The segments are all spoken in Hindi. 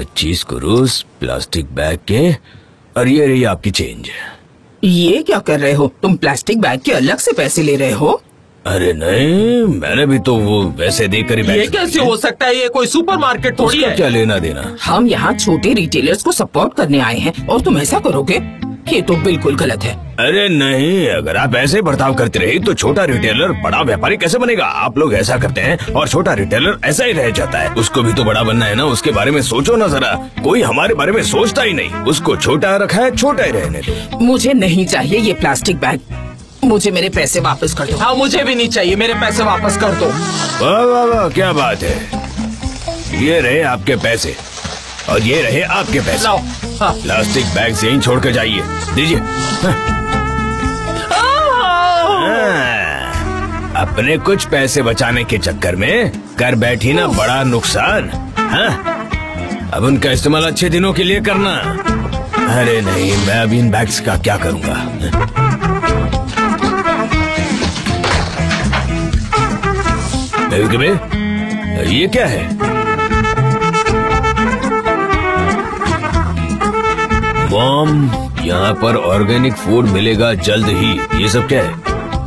25 कुरूस प्लास्टिक बैग के, और ये रही आपकी चेंज। ये क्या कर रहे हो तुम? प्लास्टिक बैग के अलग से पैसे ले रहे हो? अरे नहीं, मैंने भी तो वो वैसे देकर ही। ये कैसे हो सकता है? ये कोई सुपरमार्केट थोड़ी है। क्या लेना देना? हम यहाँ छोटे रिटेलर्स को सपोर्ट करने आए हैं और तुम ऐसा करोगे? ये तो बिल्कुल गलत है। अरे नहीं, अगर आप ऐसे बर्ताव करते रहे तो छोटा रिटेलर बड़ा व्यापारी कैसे बनेगा? आप लोग ऐसा करते हैं और छोटा रिटेलर ऐसा ही रह जाता है। उसको भी तो बड़ा बनना है ना, उसके बारे में सोचो ना जरा। कोई हमारे बारे में सोचता ही नहीं, उसको छोटा रखा है, छोटा ही रहने दो। मुझे नहीं चाहिए ये प्लास्टिक बैग, मुझे मेरे पैसे वापस कर दो। हाँ, मुझे भी नहीं चाहिए, मेरे पैसे वापस कर दो। वाह वाह वाह, क्या बात है। ये रहे आपके पैसे और ये रहे आपके पैसे। लाओ। हाँ। प्लास्टिक बैग से ही छोड़ कर जाइए, दीजिए। अपने कुछ पैसे बचाने के चक्कर में कर बैठी ना बड़ा नुकसान। हाँ? अब उनका इस्तेमाल अच्छे दिनों के लिए करना। अरे नहीं, मैं अभी इन बैग्स का क्या करूँगा? ये क्या है? मॉम, यहाँ पर ऑर्गेनिक फूड मिलेगा जल्द ही। ये सब क्या है?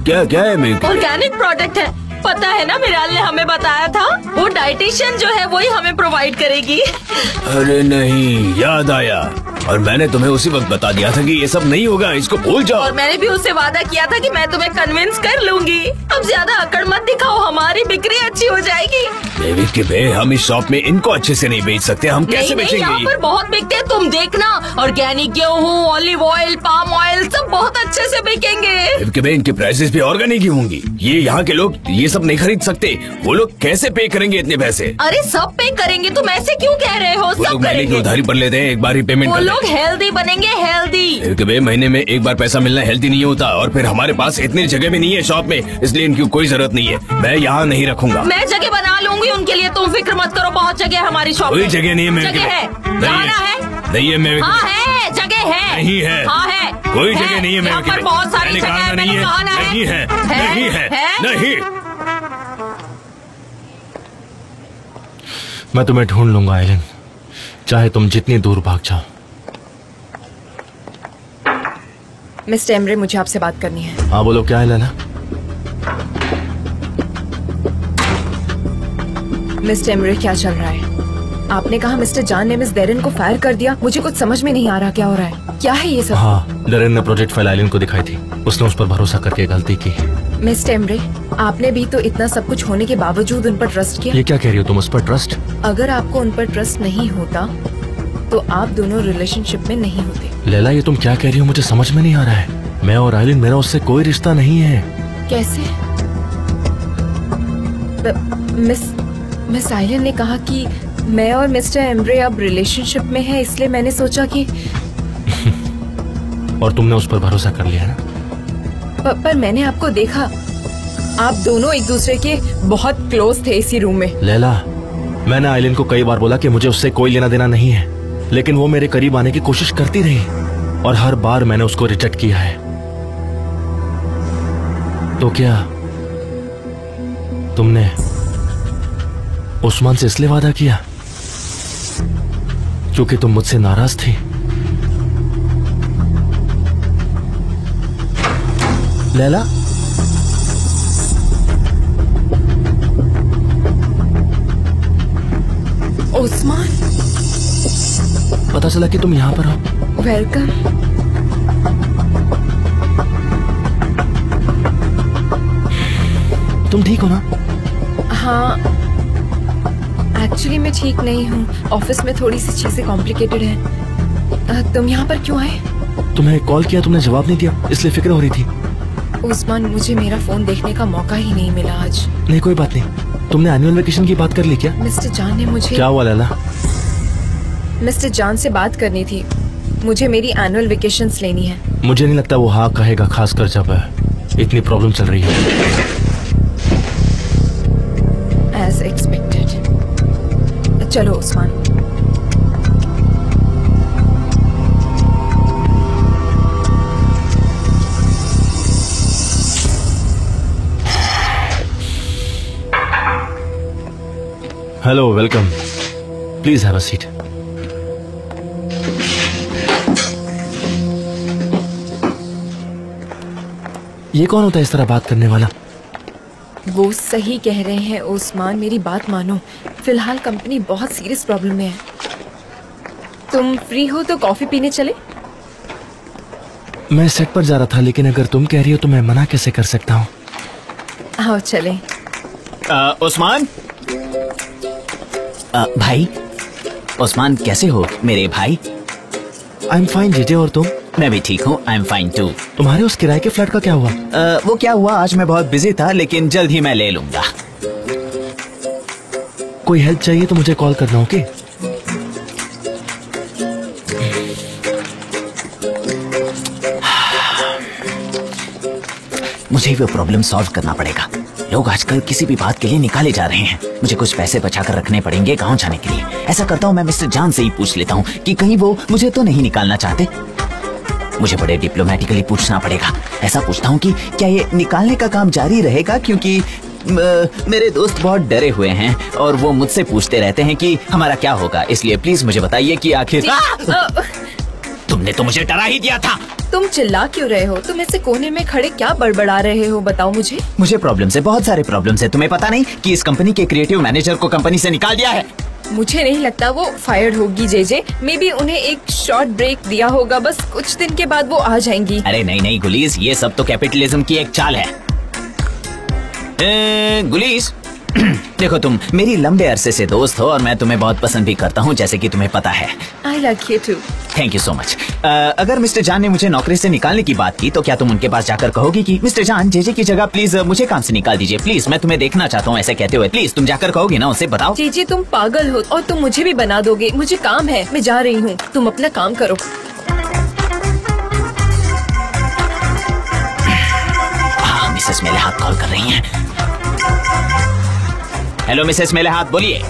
क्या क्या है? मेरे ऑर्गेनिक प्रोडक्ट है, पता है ना, मिराल ने हमें बताया था। वो डाइटिशियन जो है वही हमें प्रोवाइड करेगी। अरे नहीं, याद आया, और मैंने तुम्हें उसी वक्त बता दिया था कि ये सब नहीं होगा, इसको भूल जाओ। और मैंने भी उससे वादा किया था कि मैं तुम्हें कन्विंस कर लूंगी। अब ज्यादा अकड़ मत दिखाओ, हमारी बिक्री अच्छी हो जाएगी। हम इस शॉप में इनको अच्छे से नहीं बेच सकते, हम कैसे बेचेंगे? यहाँ पर बहुत बिकते हैं, तुम देखना। ऑर्गेनिक गेहूँ, ऑलिव ऑयल, पाम ऑयल सब बहुत अच्छे से बिकेंगे। इनकी प्राइसेस भी ऑर्गेनिक ही होंगी। ये यहाँ के लोग ये सब नहीं खरीद सकते। वो लोग कैसे पे करेंगे इतने पैसे? अरे सब पे करेंगे, तुम ऐसे क्यों कह रहे हो? सब करेंगे। उधारी पर लेते हैं, एक बार ही पेमेंट। वो लोग हेल्दी बनेंगे, हेल्दी। महीने में एक बार पैसा मिलना हेल्दी नहीं होता, और फिर हमारे पास इतनी जगह भी नहीं है शॉप में, इसलिए इनकी कोई जरूरत नहीं है। मैं यहाँ नहीं रखूंगा। मैं जगह बना लूंगी उनके लिए, तुम फिक्र मत करो। बहुत जगह है हमारी शॉप में। कोई जगह नहीं है। जगह है, नहीं है। मैं हाँ है, जगह है। नहीं है। हाँ है, कोई जगह नहीं है। यहाँ पर बहुत सारी जगह है। नहीं है, नहीं है, नहीं है, नहीं। मैं तुम्हें ढूंढ लूंगा आइलिन, चाहे तुम जितनी दूर भाग जाओ। मिस्टर एमरे, मुझे आपसे बात करनी है। हाँ बोलो, क्या है लैला? मिस्टर एमरे, क्या चल रहा है? आपने कहा मिस्टर जॉन ने मिस डेरेन को फायर कर दिया। मुझे कुछ समझ में नहीं आ रहा क्या हो रहा है। क्या है ये सब? हाँ, डेरेन ने प्रोजेक्ट फाइल आइलिन को दिखाई थी, उसने उस पर भरोसा करके गलती की। मिस्टर एमरे, आपने भी तो इतना सब कुछ होने के बावजूद उन पर ट्रस्ट किया। ये क्या कह रही हो तुम, उस पर ट्रस्ट? अगर आपको उन पर ट्रस्ट नहीं होता तो आप दोनों रिलेशनशिप में नहीं होते। लैला, ये तुम क्या कह रही हो? मुझे समझ में नहीं आ रहा है। मैं और आइलिन, मेरा उससे कोई रिश्ता नहीं है। कैसे? मिस आइलिन ने कहा कि मैं और मिस्टर एमरे अब रिलेशनशिप में हैं, इसलिए मैंने सोचा कि और तुमने उस पर भरोसा कर लिया ना? पर मैंने आपको देखा, आप दोनों एक दूसरे के बहुत क्लोज थे इसी रूम में। लैला, मैंने आइलिन को कई बार बोला कि मुझे उससे कोई लेना देना नहीं है, लेकिन वो मेरे करीब आने की कोशिश करती रही और हर बार मैंने उसको रिजेक्ट किया है। तो क्या तुमने उस्मान से इसलिए वादा किया क्योंकि तुम मुझसे नाराज थी? लैला, उस्मान, पता चला कि तुम यहाँ पर हो। वेलकम। तुम ठीक हो ना? हाँ, एक्चुअली मैं ठीक नहीं हूँ। ऑफिस में थोड़ी सी चीजें कॉम्प्लिकेटेड हैं। तुम यहाँ पर क्यों आए? तुम्हें कॉल किया, तुमने जवाब नहीं दिया, इसलिए फिक्र हो रही थी। उस्मान, मुझे मेरा फोन देखने का मौका ही नहीं मिला आज। नहीं, कोई बात नहीं। तुमने एनुअल वेकेशन की बात कर ली क्या? मिस्टर जॉन ने मुझे। क्या हुआ लैला? मिस्टर जॉन से बात करनी थी, मुझे मेरी एनुअल वेकेशंस लेनी है। मुझे नहीं लगता वो हाँ कहेगा, खासकर जब इतनी प्रॉब्लम चल रही है। As expected. चलो Usman. Hello, welcome. Please have a seat. ये कौन होता है इस तरह बात करने वाला? वो सही कह रहे हैं ओस्मान, मेरी बात मानो। फिलहाल कंपनी बहुत सीरियस प्रॉब्लम में है। तुम फ्री हो तो कॉफी पीने चले? मैं सेट पर जा रहा था, लेकिन अगर तुम कह रही हो तो मैं मना कैसे कर सकता हूँ। आओ चले। उस्मान भाई, उस्मान कैसे हो मेरे भाई? आई एम फाइन जेजे, और तुम? मैं भी ठीक हूँ, आई एम फाइन टू। तुम्हारे उस किराए के फ्लैट का क्या हुआ? वो क्या हुआ, आज मैं बहुत बिजी था, लेकिन जल्द ही मैं ले लूंगा। कोई हेल्प चाहिए तो मुझे कॉल करना, ओके? मुझे वो प्रॉब्लम सॉल्व करना पड़ेगा। लोग आजकल किसी भी बात के लिए निकाले जा रहे हैं। मुझे कुछ पैसे बचा कर रखने पड़ेंगे गांव जाने के लिए। ऐसा करता हूँ, मैं मिस्टर जान से ही पूछ लेता हूँ कि कहीं वो मुझे तो नहीं निकालना चाहते। मुझे बड़े डिप्लोमेटिकली पूछना पड़ेगा। ऐसा पूछता हूँ कि क्या ये निकालने का काम जारी रहेगा, क्योंकि मेरे दोस्त बहुत डरे हुए हैं और वो मुझसे पूछते रहते हैं कि हमारा क्या होगा। इसलिए प्लीज मुझे बताइए कि आखिर तुमने तो मुझे डरा ही दिया था। तुम चिल्ला क्यों रहे हो? तुम ऐसे कोने में खड़े क्या बड़बड़ा रहे हो, बताओ मुझे। मुझे प्रॉब्लम्स है, बहुत सारे प्रॉब्लम्स है। तुम्हें पता नहीं कि इस कंपनी के क्रिएटिव मैनेजर को कंपनी से निकाल दिया है? मुझे नहीं लगता वो फायर्ड होगी जेजे। मे बी उन्हें एक शॉर्ट ब्रेक दिया होगा, बस कुछ दिन के बाद वो आ जाएंगी। अरे नहीं नहीं गुलीस, ये सब तो कैपिटलिज्म की एक चाल है। गुलीस देखो, तुम मेरी लंबे अरसे से दोस्त हो और मैं तुम्हें बहुत पसंद भी करता हूँ, जैसे कि तुम्हें पता है। I like you too. Thank you so much. अगर मिस्टर जान ने मुझे नौकरी से निकालने की बात की तो क्या तुम उनके पास जाकर कहोगी कि मिस्टर जान, जेजे की जगह प्लीज मुझे काम से निकाल दीजिए, प्लीज मैं तुम्हें देखना चाहता हूँ, ऐसे कहते हुए प्लीज तुम जाकर कहोगी ना उसे? बताओ। जेजे तुम पागल हो और तुम मुझे भी बना दोगे। मुझे काम है, मैं जा रही हूँ, तुम अपना काम करो। हाँ, मिसेस मेलेहात कॉल कर रही हैं। हेलो मिसेस मेलेहात, बोलिए।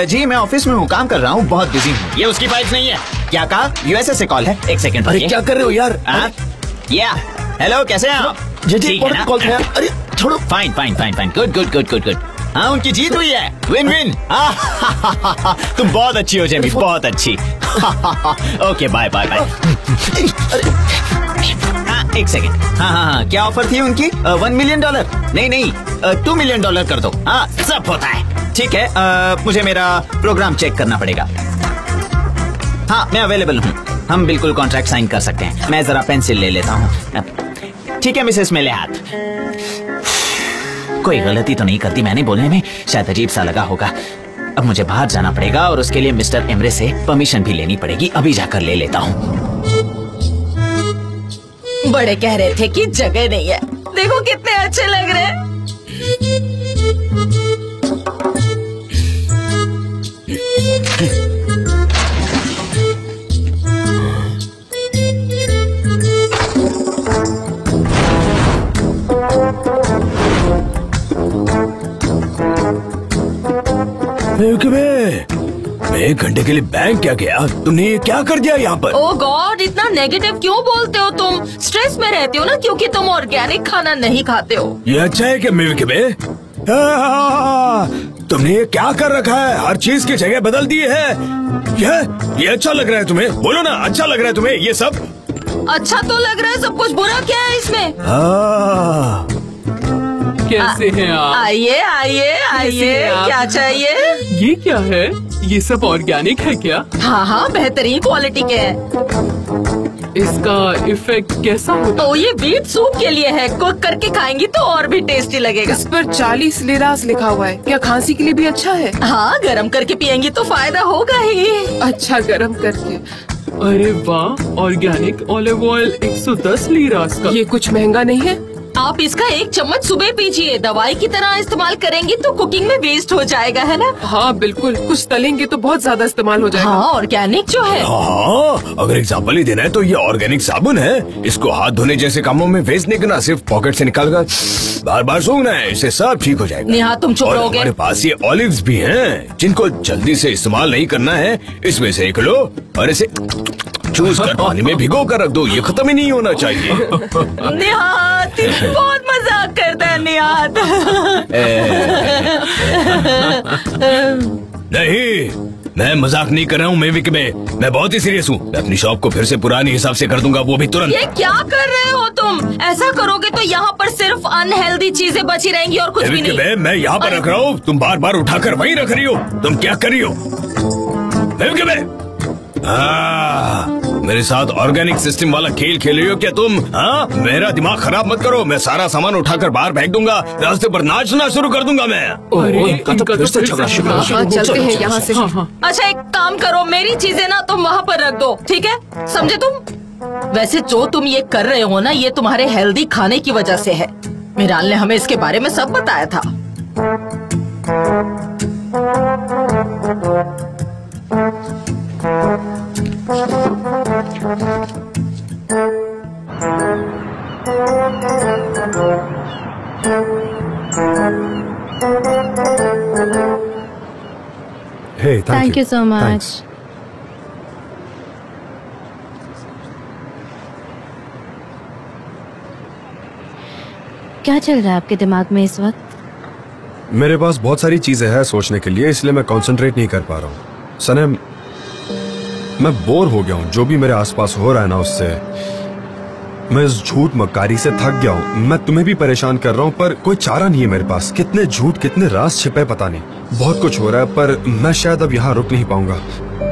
जी मैं ऑफिस में हूँ, काम कर रहा हूँ, बहुत बिजी हूँ। ये उसकी फाइल्स नहीं है। क्या कहा? यूएसए से कॉल है। एक सेकंड। अरे क्या कर रहे हो यार? या हेलो, कैसे हैं आप? ठीक है ना? कॉल है। अरे छोड़ो। Fine fine fine fine, good good good good good. हाँ, उनकी जीत हुई है, विन विन। तुम बहुत अच्छी हो जेमी, बहुत अच्छी। Okay bye bye bye. एक सेकेंड। हाँ हाँ हाँ, क्या ऑफर थी उनकी? $1 मिलियन? नहीं नहीं, $2 मिलियन कर दो। हाँ, सब होता है। ठीक है, मुझे मेरा प्रोग्राम चेक करना पड़ेगा। हाँ, मैं अवेलेबल हूँ, हम बिल्कुल कॉन्ट्रैक्ट साइन कर सकते हैं। मैं जरा पेंसिल ले लेता हूँ। ठीक है मिसेस मेलेहात। कोई गलती तो नहीं करती मैंने बोलने में, शायद अजीब सा लगा होगा। अब मुझे बाहर जाना पड़ेगा और उसके लिए मिस्टर एमरे से परमिशन भी लेनी पड़ेगी। अभी जाकर ले लेता हूँ। बड़े कह रहे थे कि जगह नहीं है, देखो कितने अच्छे लग रहे हैं। मैं 1 घंटे के लिए बैंक क्या गया? तुमने ये क्या कर दिया यहाँ पर? ओह गॉड, इतना नेगेटिव क्यों बोलते हो तुम? स्ट्रेस में रहते हो ना, क्योंकि तुम ऑर्गेनिक खाना नहीं खाते हो। ये अच्छा है कि मैं तुमने ये क्या कर रखा है? हर चीज की जगह बदल दी है। ये अच्छा लग रहा है तुम्हें? बोलो ना, अच्छा लग रहा है तुम्हें ये सब? अच्छा तो लग रहा है, सब कुछ बुरा क्या है इसमें? कैसे हैं आप? आइए आइए आइए, क्या चाहिए? ये क्या है? ये सब ऑर्गेनिक है क्या? हाँ हाँ, बेहतरीन क्वालिटी के है। इसका इफेक्ट कैसा होता? तो ये बीट सूप के लिए है, कुक करके खाएंगी तो और भी टेस्टी लगेगा। इस पर 40 लिरास लिखा हुआ है, क्या खांसी के लिए भी अच्छा है? हाँ, गरम करके पियेंगी तो फायदा होगा ही। अच्छा, गरम करके। अरे वाह, ऑर्गेनिक ऑलिव ऑयल 110 लिरास का। ये कुछ महंगा नहीं है? आप इसका 1 चम्मच सुबह पीजिए, दवाई की तरह इस्तेमाल करेंगी तो कुकिंग में वेस्ट हो जाएगा, है ना? हाँ बिल्कुल, कुछ तलेंगे तो बहुत ज्यादा इस्तेमाल हो जाएगा। हाँ, ऑर्गेनिक जो है। हाँ, अगर एग्जाम्पल ही देना है तो ये ऑर्गेनिक साबुन है। इसको हाथ धोने जैसे कामों में वेस्ट नहीं करना, सिर्फ पॉकेट से निकाल कर बार बार सूंघना है, इससे सब ठीक हो जाएगा। नेहा, तुम चुप और रहोगे? हमारे पास ये ऑलिव्स भी हैं, जिनको जल्दी से इस्तेमाल नहीं करना है। इसमें से 1 लो और इसे चूस कर पानी में भिगो कर रख दो, ये खत्म ही नहीं होना चाहिए। निहात, बहुत मजाक करता है निहात। नहीं, मैं मजाक नहीं कर रहा हूँ मेविक में, मैं बहुत ही सीरियस हूँ। मैं अपनी शॉप को फिर से पुरानी हिसाब से कर दूंगा, वो भी तुरंत। ये क्या कर रहे हो तुम? ऐसा करोगे तो यहाँ पर सिर्फ अनहेल्दी चीजें बची रहेंगी और कुछ भी नहीं। मैं यहाँ पर रख रहा हूँ, तुम बार बार उठाकर वहीं रख रही हो। तुम क्या कर रही हो मेरे साथ ऑर्गेनिक सिस्टम वाला खेल खेल रही हो क्या तुम? हाँ, मेरा दिमाग खराब मत करो। मैं सारा सामान उठाकर बाहर फेंक दूंगा, रास्ते पर नाचना शुरू कर दूंगा मैं। इनका तो फिर से झगड़ा शुरू हो गया। चलते हैं यहाँ से। अच्छा एक काम करो, मेरी चीजें ना तुम वहाँ पर रख दो, ठीक है? समझे तुम? वैसे जो तुम ये कर रहे हो ना, ये तुम्हारे हेल्दी खाने की वजह से है। मिराल ने हमें इसके बारे में सब बताया था। Hey, thank you so much. Thanks. क्या चल रहा है आपके दिमाग में इस वक्त? मेरे पास बहुत सारी चीजें हैं सोचने के लिए, इसलिए मैं कंसंट्रेट नहीं कर पा रहा हूँ। सनम, मैं बोर हो गया हूँ जो भी मेरे आसपास हो रहा है ना उससे। मैं इस झूठ मक्कारी से थक गया हूँ। मैं तुम्हें भी परेशान कर रहा हूँ पर कोई चारा नहीं है मेरे पास। कितने झूठ, कितने राज छिपे पता नहीं। बहुत कुछ हो रहा है पर मैं शायद अब यहाँ रुक नहीं पाऊंगा।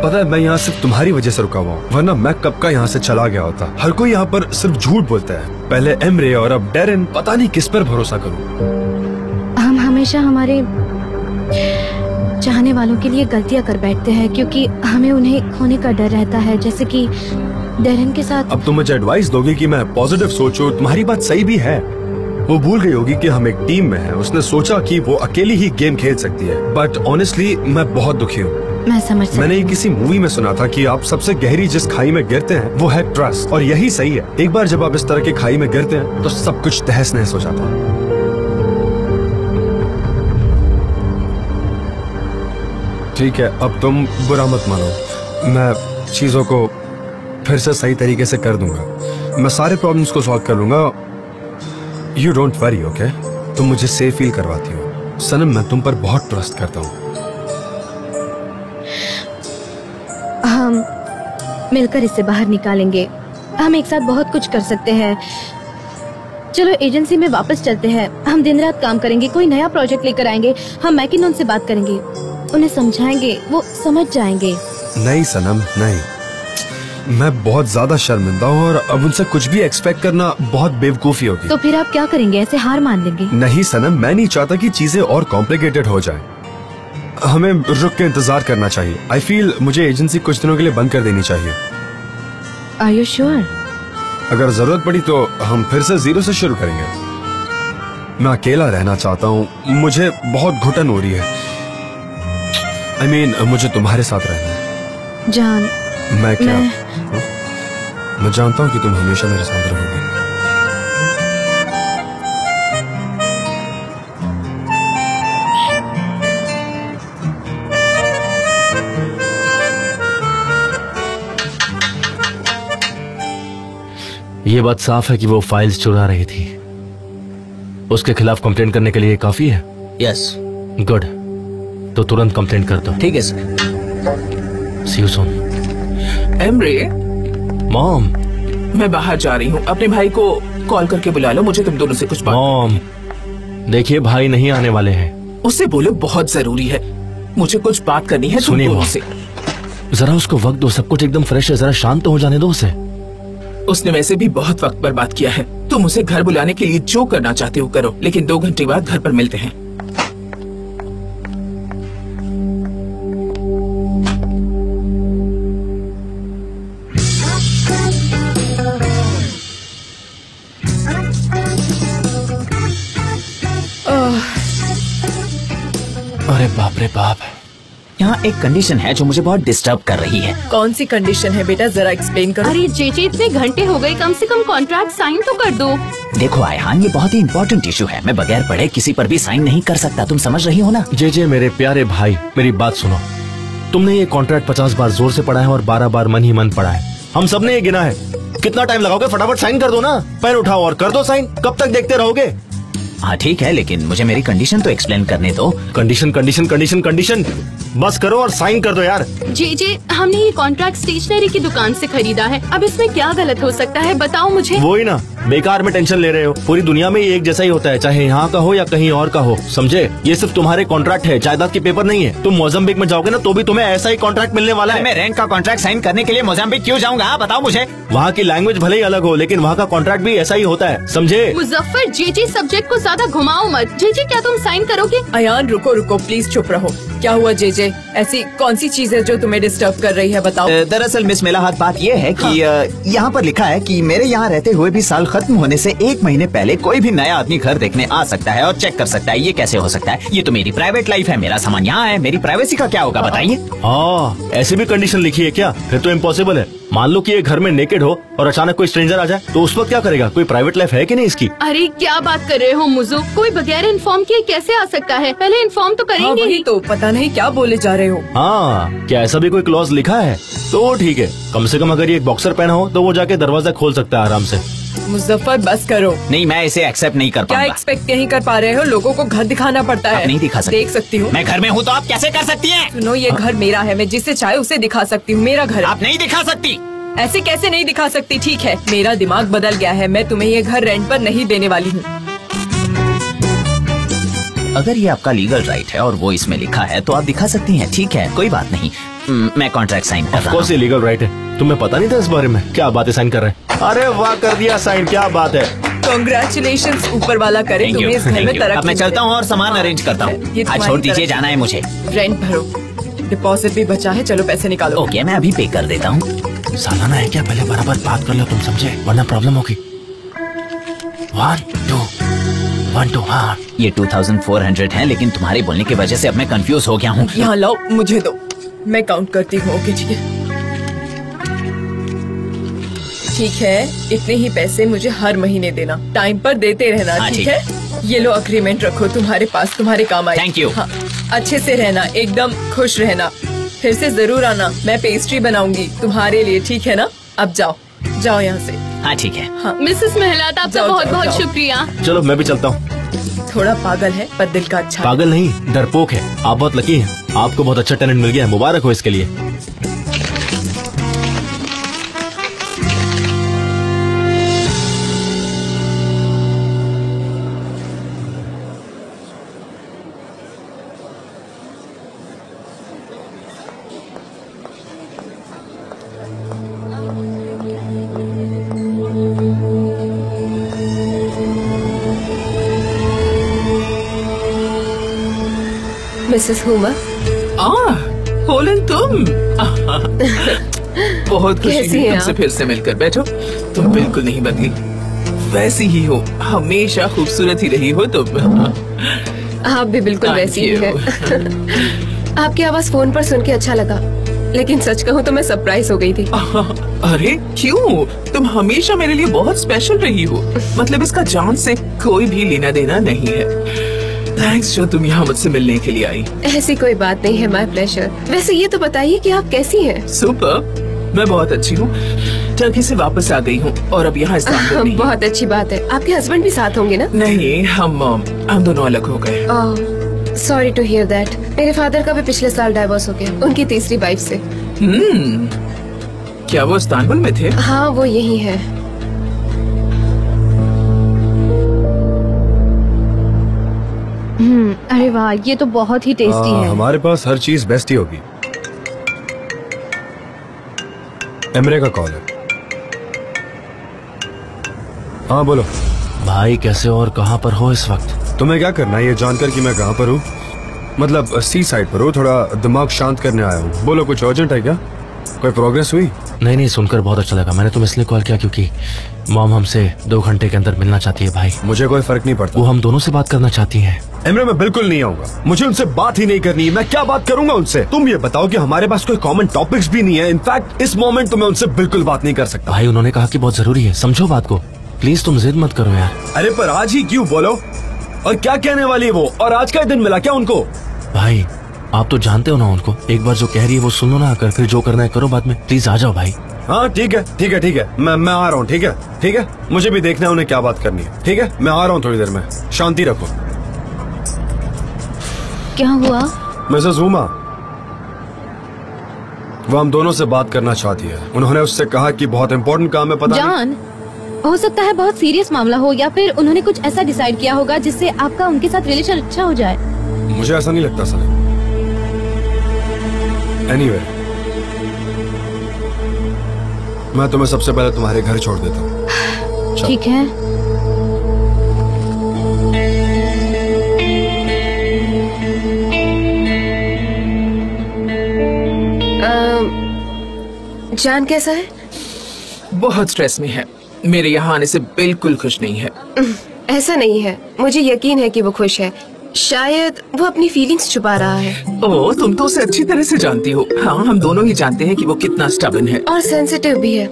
पता है, मैं यहाँ सिर्फ तुम्हारी वजह से रुका हुआ हूँ, वरना मैं कब का यहाँ से चला गया होता। हर कोई यहाँ पर सिर्फ झूठ बोलता है, पहले एमरे और अब डेरेन। पता नहीं किस पर भरोसा करूँ। हम हमेशा हमारे चाहने वालों के लिए गलतियाँ कर बैठते हैं क्योंकि हमें उन्हें खोने का डर रहता है, जैसे कि डेरेन के साथ। अब तुम मुझे एडवाइस दोगी कि मैं पॉजिटिव सोचूं? तुम्हारी बात सही भी है। वो भूल गई होगी कि हम एक टीम में हैं। उसने सोचा कि वो अकेली ही गेम खेल सकती है, बट ऑनेस्टली मैं बहुत दुखी हूँ। मैं समझ सकती। मैंने किसी मूवी में सुना था कि आप सबसे गहरी जिस खाई में गिरते हैं वो है ट्रस्ट, और यही सही है। एक बार जब आप इस तरह की खाई में गिरते हैं तो सब कुछ तहस नहस हो जाता है। ठीक है, अब तुम बुरा मत मानो, मैं चीजों को फिर से सही तरीके से कर दूंगा। मैं सारे प्रॉब्लम्स को सॉल्व कर लूंगा। You don't worry, okay? तुम मुझे सेफ फील करवाती हो। सनम, मैं तुम पर बहुत ट्रस्ट करता हूँ। हम मिलकर इसे बाहर निकालेंगे। हम एक साथ बहुत कुछ कर सकते हैं। चलो एजेंसी में वापस चलते हैं। हम दिन रात काम करेंगे, कोई नया प्रोजेक्ट लेकर आएंगे। हम मैकिनन से बात करेंगे, उन्हें समझाएंगे, वो समझ जाएंगे। नहीं सनम, नहीं। मैं बहुत ज्यादा शर्मिंदा हूँ और अब उनसे कुछ भी एक्सपेक्ट करना बहुत बेवकूफी होगी। तो फिर आप क्या करेंगे? ऐसे हार मान लेंगे? नहीं सनम, मैं नहीं चाहता कि चीजें और कॉम्प्लिकेटेड हो जाएं। हमें रुक के इंतजार करना चाहिए। आई फील मुझे एजेंसी कुछ दिनों के लिए बंद कर देनी चाहिए। Are you sure? अगर जरूरत पड़ी तो हम फिर से जीरो से शुरू करेंगे। मैं अकेला रहना चाहता हूँ, मुझे बहुत घुटन हो रही है। I mean, मुझे तुम्हारे साथ रहना है। जान, मैं क्या? मैं जानता हूँ कि तुम हमेशा मेरे साथ रहोगे। ये बात साफ है कि वो फाइल्स चुरा रही थी। उसके खिलाफ कंप्लेंट करने के लिए काफी है? यस। गुड, तो तुरंत कंप्लेंट कर दो। ठीक है sir. See you soon. Emre, mom, मैं बाहर जा रही हूँ। अपने भाई को कॉल करके बुला लो, मुझे तुम दोनों से कुछ बात। मॉम, देखिए भाई नहीं आने वाले हैं। उससे बोलो बहुत जरूरी है, मुझे कुछ बात करनी है तुम दोनों से। जरा उसको वक्त दो, सब कुछ एकदम फ्रेश है, जरा शांत तो हो जाने दो उसे। उसने वैसे भी बहुत वक्त बर्बाद किया है। तुम उसे घर बुलाने के लिए जो करना चाहते हो करो, लेकिन 2 घंटे बाद घर पर मिलते हैं। अरे बाप रे बाप। यहाँ एक कंडीशन है जो मुझे बहुत डिस्टर्ब कर रही है। कौन सी कंडीशन है बेटा, जरा एक्सप्लेन करो। अरे जेजे, इतने घंटे हो गए, कम से कम कॉन्ट्रैक्ट साइन तो कर दो। देखो आयहान, ये बहुत ही इम्पोर्टेंट इशू है। मैं बगैर पढ़े किसी पर भी साइन नहीं कर सकता, तुम समझ रही हो ना? जे मेरे प्यारे भाई, मेरी बात सुनो। तुमने ये कॉन्ट्रैक्ट 50 बार जोर से पढ़ा है और 12 बार मन ही मन पढ़ा है। हम सबने ये गिना है। कितना टाइम लगाओगे? फटाफट साइन कर दो ना। पैर उठाओ और कर दो साइन। कब तक देखते रहोगे? हाँ ठीक है, लेकिन मुझे मेरी कंडीशन तो एक्सप्लेन करने दो। कंडीशन कंडीशन कंडीशन कंडीशन, बस करो और साइन कर दो यार। जे हमने ये कॉन्ट्रैक्ट स्टेशनरी की दुकान से खरीदा है, अब इसमें क्या गलत हो सकता है बताओ मुझे। वो ही ना, बेकार में टेंशन ले रहे हो। पूरी दुनिया में ये एक जैसा ही होता है, चाहे यहाँ का हो या कहीं और का हो, समझे? ये सिर्फ तुम्हारे कॉन्ट्रैक्ट है, जायदाद के पेपर नहीं है। तुम मोजाम्बिक में जाओगे ना तो भी तुम्हें ऐसा ही कॉन्ट्रैक्ट मिलने वाला है। मैं रेंट का कॉन्ट्रैक्ट साइन करने के लिए मोजाम्बिक क्यों जाऊँगा, बताओ मुझे। वहाँ की लैंग्वेज भले ही अलग हो, लेकिन वहाँ का कॉन्ट्रैक्ट भी ऐसा ही होता है, समझे? मुजफ्फर, जे सब्जेक्ट को ज्यादा घुमाओ मत। जे क्या तुम साइन करोगे? अयान रुको रुको प्लीज, चुप रहो। क्या हुआ जे? ऐसी कौन सी चीज है जो तुम्हें डिस्टर्ब कर रही है, बताओ। दरअसल मिस मेलाहत, बात ये है कि यहाँ पर लिखा है कि मेरे यहाँ रहते हुए भी साल खत्म होने से 1 महीने पहले कोई भी नया आदमी घर देखने आ सकता है और चेक कर सकता है। ये कैसे हो सकता है? ये तो मेरी प्राइवेट लाइफ है, मेरा सामान यहाँ है, मेरी प्राइवेसी का क्या होगा बताइए। हाँ, ऐसी भी कंडीशन लिखी है क्या? फिर तो इम्पॉसिबल है। मान लो कि ये घर में नेकेड हो और अचानक कोई स्ट्रेंजर आ जाए, तो उस वक्त क्या करेगा? कोई प्राइवेट लाइफ है कि नहीं इसकी? अरे क्या बात कर रहे हो मुझे, कोई बगैर इन्फॉर्म किए कैसे आ सकता है? पहले इन्फॉर्म तो करेंगे ही। तो पता नहीं क्या बोले जा रहे हो। हाँ, क्या ऐसा भी कोई क्लॉज लिखा है? तो ठीक है, कम से कम अगर ये एक बॉक्सर पहना हो तो वो जाके दरवाजा खोल सकता है आराम से। मुजफ्फर बस करो। नहीं, मैं इसे एक्सेप्ट नहीं कर क्या पाऊंगा। एक्सपेक्ट नहीं कर पा रहे हो? लोगों को घर दिखाना पड़ता है। आप नहीं दिखा सकती। देख सकती हूँ। मैं घर में हूँ तो आप कैसे कर सकती हैं? सुनो, ये घर मेरा है, मैं जिसे चाहे उसे दिखा सकती हूँ, मेरा घर है। आप नहीं दिखा सकती। ऐसे कैसे नहीं दिखा सकती? ठीक है, मेरा दिमाग बदल गया है, मैं तुम्हें ये घर रेंट पर नहीं देने वाली हूँ। अगर ये आपका लीगल राइट है और वो इसमें लिखा है तो आप दिखा सकती हैं, ठीक है, कोई बात नहीं। मैं कॉन्ट्रैक्ट साइन कर रहा हूँ। ये लीगल राइट है, तुम्हें पता नहीं था इस बारे में? क्या बातें साइन कर रहे हैं? अरे वाह, कर दिया साइन, क्या बात है। कांग्रेचुलेशंस, ऊपर वाला करे तुम्हें इस घर में तरक्की। अब मैं चलता हूँ और सामान अरेंज करता हूँ। आज छोड़ दीजिए, जाना है मुझे। रेंट भरो, डिपॉजिट भी बचा है, चलो पैसे निकालो। ओके, मैं अभी पे कर देता हूँ। सालाना है क्या? पहले बराबर बात कर लो तुम, समझे? वरना प्रॉब्लम होगी। 1 2 1 2। हाँ, ये 2400 है, लेकिन तुम्हारे बोलने की वजह से अब मैं कंफ्यूज हो गया हूँ। यहाँ लाओ, मुझे दो, मैं काउंट करती हूँ। ओके ठीक है, ठीक है, इतने ही पैसे मुझे हर महीने देना, टाइम पर देते रहना। हाँ, ठीक है, ये लो अग्रीमेंट रखो तुम्हारे पास, तुम्हारे काम आए। Thank you. हाँ, अच्छे से रहना, एकदम खुश रहना, फिर से जरूर आना, मैं पेस्ट्री बनाऊंगी तुम्हारे लिए, ठीक है ना? अब जाओ जाओ यहाँ से। हाँ ठीक है। हाँ, मिसेस मेहलात, आपका जाओ, बहुत जाओ, बहुत जाओ। शुक्रिया। चलो मैं भी चलता हूँ। थोड़ा पागल है पर दिल का अच्छा है। पागल नहीं, डरपोक है। आप बहुत लकी हैं, आपको बहुत अच्छा टैलेंट मिल गया है, मुबारक हो इसके लिए। मिसेस हुमा, होलन तुम। बहुत खुशी कैसी हुई हैं तुमसे आप? फिर से मिलकर। बैठो, तुम बिल्कुल नहीं बदली, वैसी ही हो, हमेशा खूबसूरत ही रही हो तुम। आप भी बिल्कुल Thank वैसी ही you. है। आपकी आवाज फोन पर सुन के अच्छा लगा, लेकिन सच कहूँ तो मैं सरप्राइज हो गई थी। अरे क्यों? तुम हमेशा मेरे लिए बहुत स्पेशल रही हो, मतलब इसका जान से कोई भी लेना देना नहीं है। थैंक्स जो तुम यहाँ मुझसे मिलने के लिए आई। ऐसी कोई बात नहीं है, माय प्लेजर। वैसे ये तो बताइए कि आप कैसी हैं? सुपर, मैं बहुत अच्छी हूँ। टर्की से वापस आ गई हूँ और अब यहाँ इस्तांबुल में। बहुत अच्छी बात है। आपके हस्बैंड भी साथ होंगे ना? नहीं, हम दोनों अलग हो गए। Sorry to hear that. मेरे फादर का भी पिछले साल डाइवोर्स हो गया, उनकी तीसरी वाइफ से। क्या वो इस्तांबुल में थे? हाँ, वो यही है। अरे वाह, ये तो बहुत ही टेस्टी है। हमारे पास हर चीज बेस्ट ही होगी। एमरे का कॉल है। हाँ बोलो भाई, कैसे और कहाँ पर हो इस वक्त? तुम्हें क्या करना है ये जानकर कि मैं कहाँ पर हूँ? मतलब सी साइड पर हूँ, थोड़ा दिमाग शांत करने आया हूँ। बोलो, कुछ अर्जेंट है क्या? कोई प्रोग्रेस हुई? नहीं, सुनकर बहुत अच्छा लगा। मैंने तुम्हें इसलिए कॉल किया क्योंकि मॉम हमसे 2 घंटे के अंदर मिलना चाहती है भाई। मुझे कोई फर्क नहीं पड़ता। वो हम दोनों से बात करना चाहती हैं। एमरे, मैं बिल्कुल नहीं आऊंगा, मुझे उनसे बात ही नहीं करनी। मैं क्या बात करूंगा उनसे? तुम ये बताओ कि हमारे पास कोई कॉमन टॉपिक्स भी नहीं है। इनफैक्ट इस मोमेंट तो मैं उनसे बिल्कुल बात नहीं कर सकता। भाई, उन्होंने कहा कि बहुत जरूरी है, समझो बात को। प्लीज तुम जिद मत करो यार। अरे पर आज ही क्यों? बोलो, और क्या कहने वाली है वो? और आज का दिन मिला क्या उनको? भाई, आप तो जानते हो ना उनको। एक बार जो कह रही है वो सुनो ना आकर, फिर जो करना है करो बाद में। प्लीज आ जाओ भाई। हाँ ठीक है ठीक है ठीक है, मैं आ रहा हूँ। ठीक है, मुझे भी देखना है उन्हें क्या बात करनी है। ठीक है, मैं आ रहा हूँ थोड़ी देर में। शांति रखो। क्या हुआ? मिसेस हुमा, वो हम दोनों से बात करना चाहती है। उन्होंने उससे कहा कि बहुत इंपॉर्टेंट काम है। पता जॉन, हो सकता है बहुत सीरियस मामला हो या फिर उन्होंने कुछ ऐसा डिसाइड किया होगा जिससे आपका उनके साथ रिलेशन अच्छा हो जाए। मुझे ऐसा नहीं लगता सर। एनीवे, मैं तुम्हें सबसे पहले तुम्हारे घर छोड़ देता हूँ। ठीक है। जान कैसा है? बहुत स्ट्रेस में है। मेरे यहाँ आने से बिल्कुल खुश नहीं है। ऐसा नहीं है, मुझे यकीन है कि वो खुश है। शायद वो अपनी फीलिंग्स छुपा रहा है। ओह, तुम तो उसे अच्छी तरह से जानती हो। हाँ, हम दोनों ही जानते हैं कि वो कितना स्टबर्न है और सेंसिटिव भी है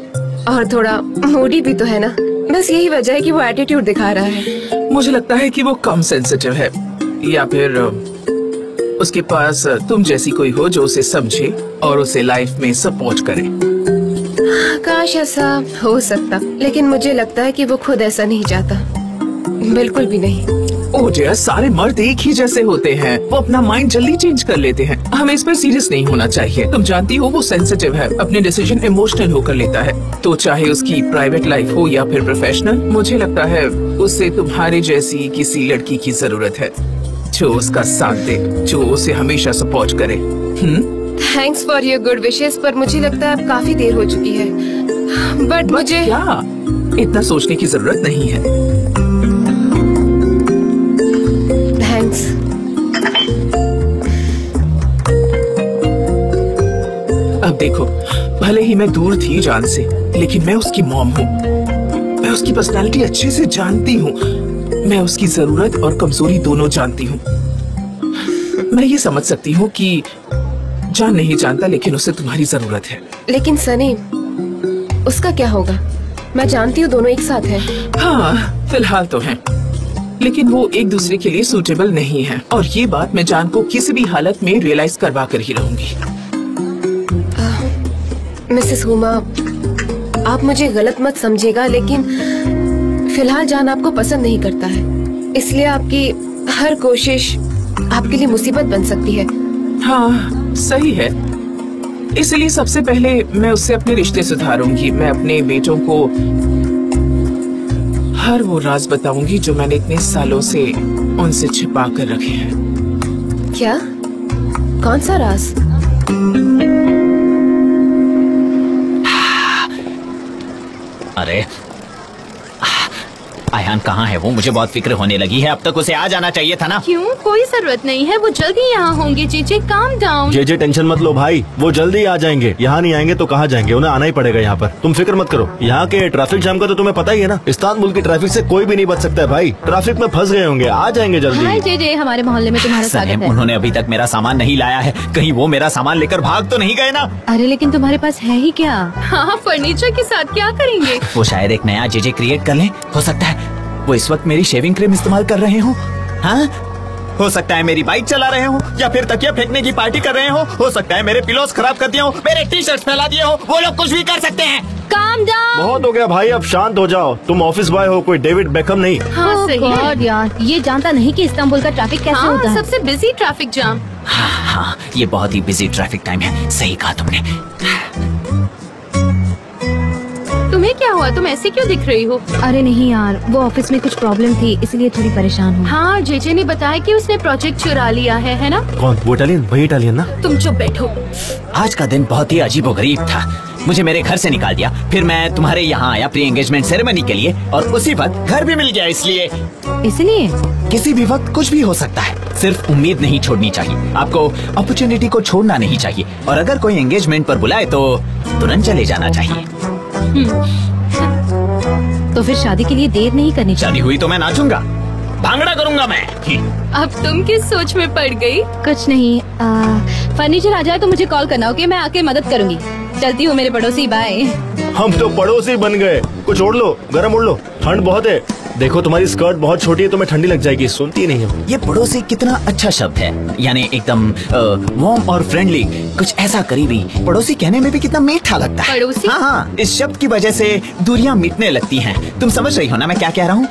और थोड़ा मूडी भी तो है ना। बस यही वजह है कि वो एटीट्यूड दिखा रहा है। मुझे लगता है कि वो कम सेंसिटिव है, या फिर उसके पास तुम जैसी कोई हो जो उसे समझे और उसे लाइफ में सपोर्ट करे। काश ऐसा हो सकता, लेकिन मुझे लगता है कि वो खुद ऐसा नहीं चाहता। बिल्कुल भी नहीं। ओह डियर, सारे मर्द एक ही जैसे होते हैं। वो अपना माइंड जल्दी चेंज कर लेते हैं। हमें इस पर सीरियस नहीं होना चाहिए। तुम जानती हो वो सेंसिटिव है, अपने डिसीजन इमोशनल होकर लेता है। तो चाहे उसकी प्राइवेट लाइफ हो या फिर प्रोफेशनल, मुझे लगता है उसे तुम्हारे जैसी किसी लड़की की जरूरत है जो उसका साथ दे, जो उसे हमेशा सपोर्ट करे। Thanks for your good wishes, पर मुझे लगता है अब काफी देर हो चुकी है। बट मुझे क्या इतना सोचने की जरूरत नहीं है। थैंक्स। अब देखो, भले ही मैं दूर थी जान से, लेकिन मैं उसकी मॉम हूँ। मैं उसकी पर्सनालिटी अच्छे से जानती हूँ। मैं उसकी जरूरत और कमजोरी दोनों जानती हूँ। मैं ये समझ सकती हूँ कि जान नहीं जानता, लेकिन उसे तुम्हारी जरूरत है। लेकिन सनी, उसका क्या होगा? मैं जानती हूँ दोनों एक साथ हैं। हाँ, फिलहाल तो हैं, लेकिन वो एक दूसरे के लिए सूटेबल नहीं है। और ये बात मैं जान को किसी भी हालत में रियलाइज करवा कर ही रहूंगी। मिसेस हुमा, आप मुझे गलत मत समझिएगा, लेकिन फिलहाल जान आपको पसंद नहीं करता है, इसलिए आपकी हर कोशिश आपके लिए मुसीबत बन सकती है। हाँ, सही है। इसलिए सबसे पहले मैं उससे अपने रिश्ते सुधारूंगी। मैं अपने बेटों को हर वो राज बताऊंगी जो मैंने इतने सालों से उनसे छिपा कर रखे हैं। क्या? कौन सा राज? अरे आयान कहाँ है वो? मुझे बहुत फिक्र होने लगी है। अब तक उसे आ जाना चाहिए था ना। क्यों? कोई जरूरत नहीं है, वो जल्दी यहाँ होंगे। जीजे काम डाउन। जे टेंशन मत लो भाई, वो जल्दी आ जाएंगे। यहाँ नहीं आएंगे तो कहाँ जाएंगे? उन्हें आना ही पड़ेगा यहाँ पर। तुम फिक्र मत करो। यहाँ के ट्रैफिक जाम का तो तुम्हें पता ही है ना। इस्तांबुल की ट्रैफिक से कोई भी नहीं बच सकता है भाई। ट्रैफिक में फंस गए होंगे, आ जाएंगे जल्दी। हाय जे, हमारे मोहल्ले में तुम्हारा स्वागत है। उन्होंने अभी तक मेरा सामान नहीं लाया है। कहीं वो मेरा सामान लेकर भाग तो नहीं गए ना? अरे लेकिन तुम्हारे पास है ही क्या? हाँ, फर्नीचर के साथ क्या करेंगे? वो शायद एक नया जे क्रिएट कर लें। हो सकता है वो इस वक्त मेरी शेविंग क्रीम इस्तेमाल कर रहे हो। हाँ, हो सकता है मेरी बाइक चला रहे हो, या फिर तकिया फेंकने की पार्टी कर रहे हो सकता है मेरे पिलोस खराब कर दिए हो, मेरे टी शर्ट फैला दिए हो। वो लोग कुछ भी कर सकते हैं। Calm down. बहुत हो गया भाई, अब शांत हो जाओ। तुम ऑफिस बॉय हो, कोई डेविड बेकहम नहीं। हाँ, सही है। यार, ये जानता नहीं कि इस्तांबुल का ट्रैफिक कैसे होता है। सबसे बिजी ट्रैफिक जाम। हाँ, ये बहुत ही बिजी ट्रैफिक टाइम है। सही कहा तुमने। तुम्हें क्या हुआ? तुम ऐसे क्यों दिख रही हो? अरे नहीं यार, वो ऑफिस में कुछ प्रॉब्लम थी, इसलिए थोड़ी परेशान हूँ। हाँ, जेजे ने बताया कि उसने प्रोजेक्ट चुरा लिया है ना? कौन? वो इटालियन? वही इटालियन ना? तुम चुप बैठो। आज का दिन बहुत ही अजीबोगरीब था। मुझे मेरे घर से निकाल दिया, फिर मैं तुम्हारे यहाँ आया प्री एंगेजमेंट सेरेमनी के लिए, और उसी वक्त घर भी मिल गया। इसलिए किसी भी वक्त कुछ भी हो सकता है। सिर्फ उम्मीद नहीं छोड़नी चाहिए। आपको अपॉर्चुनिटी को छोड़ना नहीं चाहिए, और अगर कोई एंगेजमेंट पर बुलाए तो तुरंत चले जाना चाहिए। तो फिर शादी के लिए देर नहीं करनी चाहिए। शादी हुई तो मैं नाचूंगा, भांगड़ा करूंगा मैं। अब तुम किस सोच में पड़ गई? कुछ नहीं। फर्नीचर आ जाए तो मुझे कॉल करना, ओके? मैं आके मदद करूंगी। चलती हूँ मेरे पड़ोसी, बाय। हम तो पड़ोसी बन गए। कुछ ओढ़ लो, गरम ओढ़ लो, ठंड बहुत है। देखो तुम्हारी स्कर्ट बहुत छोटी है, तुम्हें ठंडी लग जाएगी। सुनती नहीं हो। ये पड़ोसी कितना अच्छा शब्द है, यानी एकदम वार्म और फ्रेंडली, कुछ ऐसा करीबी। पड़ोसी कहने में भी कितना मीठा लगता है। पड़ोसी? हाँ हाँ, इस शब्द की वजह से दूरियां मिटने लगती हैं। तुम समझ रही हो ना मैं क्या कह रहा हूँ?